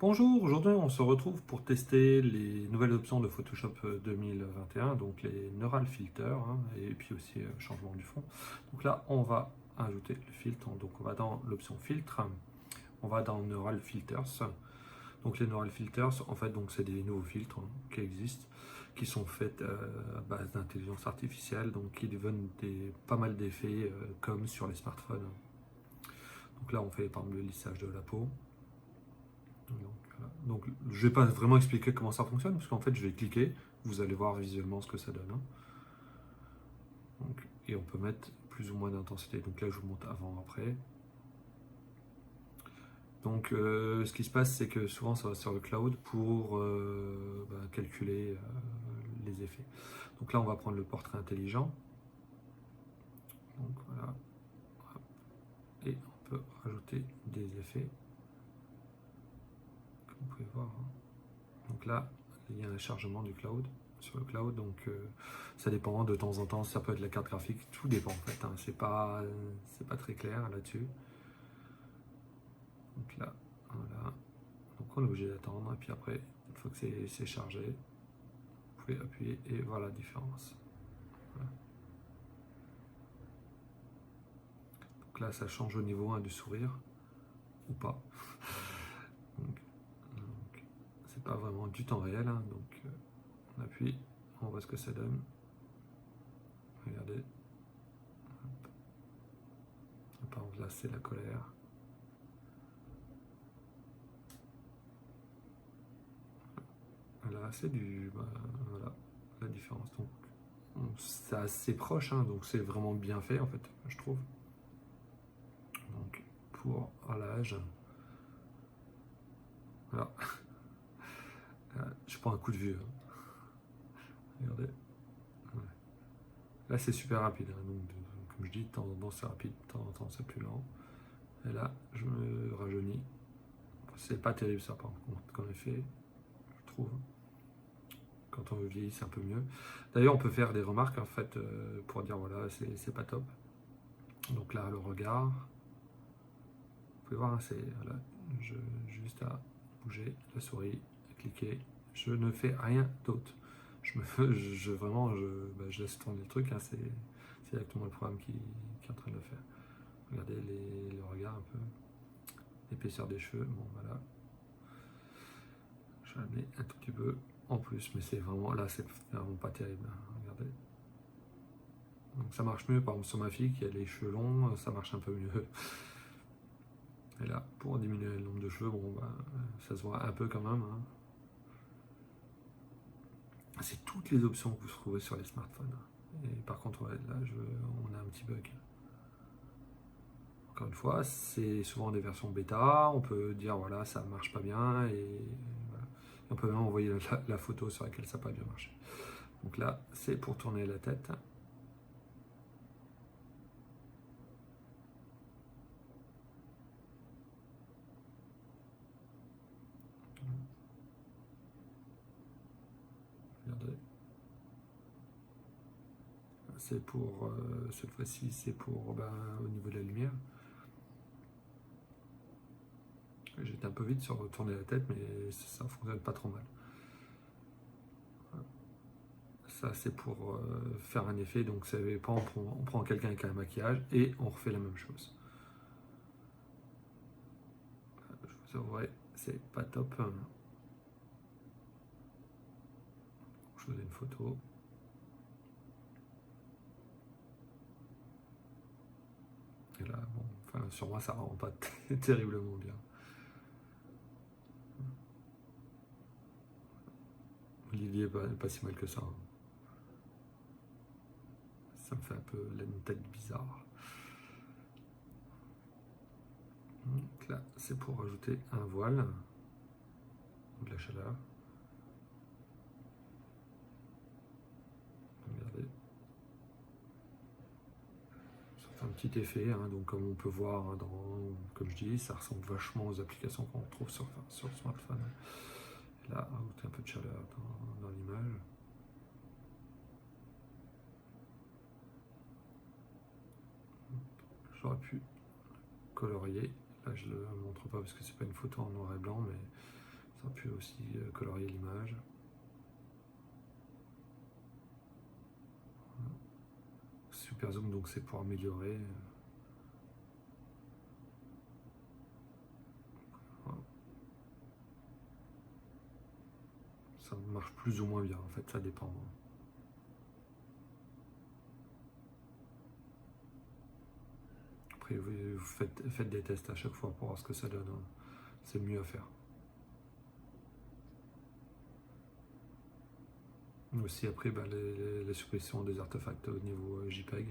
Bonjour, aujourd'hui on se retrouve pour tester les nouvelles options de Photoshop 2021, donc les Neural Filters, hein, et puis aussi changement du fond. Donc là on va ajouter le filtre, donc on va dans l'option filtre, on va dans Neural Filters. Donc les Neural Filters, en fait, donc c'est des nouveaux filtres qui existent, qui sont faits à base d'intelligence artificielle, donc qui donnent pas mal d'effets comme sur les smartphones. Donc là on fait par exemple le lissage de la peau. Donc, je ne vais pas vraiment expliquer comment ça fonctionne, parce qu'en fait, je vais cliquer, vous allez voir visuellement ce que ça donne, hein. Donc, et on peut mettre plus ou moins d'intensité. Donc là, je vous montre avant-après. Donc, ce qui se passe, c'est que souvent, ça va sur le cloud pour calculer les effets. Donc là, on va prendre le portrait intelligent. Donc voilà. Et on peut rajouter des effets, comme vous pouvez voir, hein. Donc là, il y a un chargement du cloud, sur le cloud, donc ça dépend, de temps en temps, ça peut être la carte graphique, tout dépend en fait, hein. C'est pas très clair là-dessus. Donc là, voilà. Donc on est obligé d'attendre, et puis après, une fois que c'est chargé, vous pouvez appuyer et voir la différence. Voilà. Donc là, ça change au niveau 1 du sourire, ou pas. donc c'est pas vraiment du temps réel, hein. Donc on appuie, on voit ce que ça donne. Regardez. Par exemple, là, c'est la colère. Là, c'est voilà, la différence. Donc, c'est assez proche, hein, donc c'est vraiment bien fait, en fait, je trouve. Donc, pour l'âge, voilà. Je prends un coup de vue, hein. Regardez. Ouais. Là, c'est super rapide, hein, donc, comme je dis, de temps en temps, c'est rapide, de temps en temps, c'est plus lent. Et là, je me rajeunis. C'est pas terrible, ça, par contre, comme effet, je trouve. Quand on vieillit, c'est un peu mieux. D'ailleurs, on peut faire des remarques, en fait, pour dire, voilà, c'est pas top. Donc là, le regard. Vous pouvez voir, hein, c'est voilà, juste à bouger la souris, à cliquer. Je ne fais rien d'autre. Je laisse tourner le truc, hein, c'est exactement le programme qui est en train de le faire. Regardez le regard un peu, l'épaisseur des cheveux. Bon, voilà. Je vais amener un tout petit peu en plus, mais c'est vraiment là, c'est vraiment pas terrible, hein. Regardez. Donc ça marche mieux, par exemple sur ma fille qui a les cheveux longs, ça marche un peu mieux. Et là, pour diminuer le nombre de cheveux, bon, ça se voit un peu quand même, hein. C'est toutes les options que vous trouvez sur les smartphones. Et par contre, ouais, là, on a un petit bug. Encore une fois, c'est souvent des versions bêta. On peut dire, voilà, ça marche pas bien. Et voilà. On peut même envoyer la photo sur laquelle ça n'a pas bien marché. Donc là, c'est pour tourner la tête. Regardez. C'est pour, cette fois-ci, c'est pour au niveau de la lumière. J'étais un peu vite sur tourner la tête, mais ça ne fonctionne pas trop mal. Ça, c'est pour faire un effet. Donc, ça veut pas, on prend quelqu'un avec un maquillage et on refait la même chose. Je vous avouerai, c'est pas top. Je vous ai une photo. Et là, bon, enfin, sur moi, ça rend pas terriblement bien. Olivier pas si mal que ça, hein. Ça me fait un peu une tête bizarre. Donc là, c'est pour rajouter un voile ou de la chaleur. Regardez. Ça fait un petit effet, hein, donc comme on peut voir, hein, comme je dis, ça ressemble vachement aux applications qu'on trouve sur le smartphone. Et là, rajouter un peu de chaleur dans l'image. J'aurais pu colorier. Là, je ne le montre pas parce que c'est pas une photo en noir et blanc, mais Ça peut aussi colorier l'image. Super zoom, donc c'est pour améliorer. Ça marche plus ou moins bien, en fait, ça dépend. Après, vous faites des tests à chaque fois pour voir ce que ça donne. C'est mieux à faire. Aussi après, la suppression des artefacts au niveau JPEG.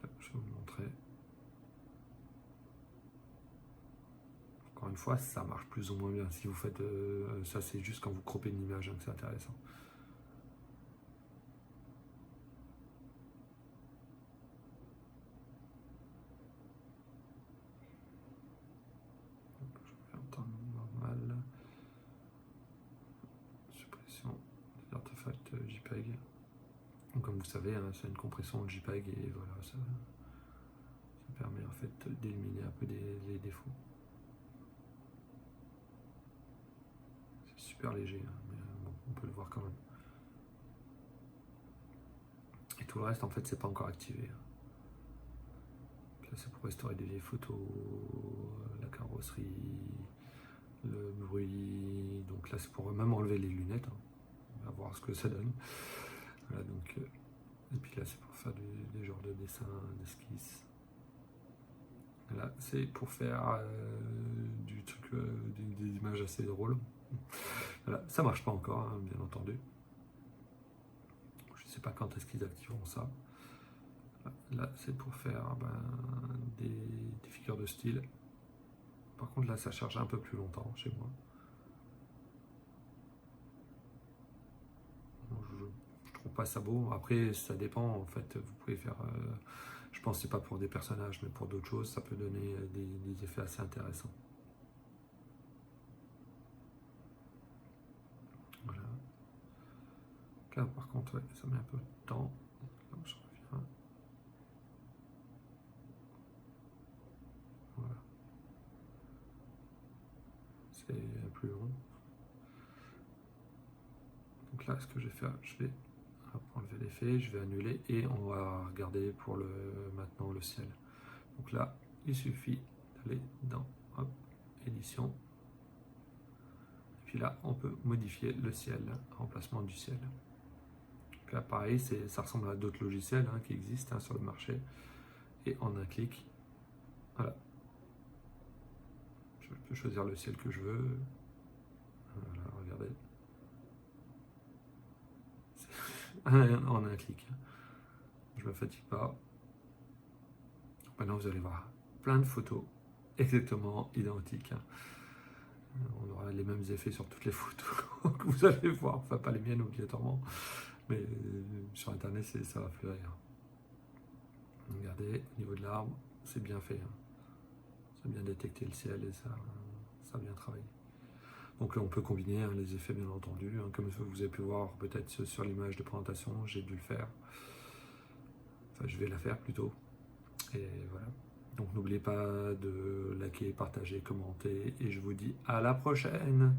Là, je vais vous montrer. Encore une fois, ça marche plus ou moins bien. Si vous faites ça, c'est juste quand vous croppez une image que c'est intéressant. Je vais en temps normal. Suppression des artefacts JPEG. Donc, comme vous savez, hein, c'est une compression de JPEG et voilà, ça permet en fait d'éliminer un peu les défauts. C'est super léger, hein, mais bon, on peut le voir quand même. Et tout le reste, en fait, c'est pas encore activé. Là, c'est pour restaurer des vieilles photos, la carrosserie, le bruit. Donc là, c'est pour même enlever les lunettes. Hein. On va voir ce que ça donne. Voilà, donc, et puis là, c'est pour faire des genres de dessins, d'esquisses. Là, c'est pour faire du truc, des images assez drôles. Voilà, ça marche pas encore, hein, bien entendu. Je sais pas quand est-ce qu'ils activeront ça. Là, c'est pour faire des figures de style. Par contre, là, ça charge un peu plus longtemps chez moi. Je trouve pas ça beau. Après, ça dépend. En fait, vous pouvez faire. Je pense que c'est pas pour des personnages, mais pour d'autres choses, ça peut donner des effets assez intéressants. Voilà. Là, par contre, ouais, ça met un peu de temps. Là, je reviens. Voilà. C'est plus long. Donc là, ce que je vais faire, je vais enlever l'effet, je vais annuler et on va regarder pour maintenant le ciel. Donc là, il suffit d'aller dans édition. Et puis là, on peut modifier le ciel, remplacement du ciel. Donc là, pareil, ça ressemble à d'autres logiciels qui existent sur le marché. Et en un clic, voilà. Je peux choisir le ciel que je veux. Voilà, regardez. En un clic. Je me fatigue pas. Maintenant, vous allez voir plein de photos exactement identiques. On aura les mêmes effets sur toutes les photos que vous allez voir. Enfin, pas les miennes obligatoirement, mais sur Internet, ça va fleurir. Regardez, au niveau de l'arbre, c'est bien fait. Ça a bien détecté le ciel et ça a bien travaillé. Donc là, on peut combiner les effets, bien entendu. Comme vous avez pu voir peut-être sur l'image de présentation, j'ai dû le faire. Enfin, je vais la faire plutôt. Et voilà. Donc n'oubliez pas de liker, partager, commenter. Et je vous dis à la prochaine!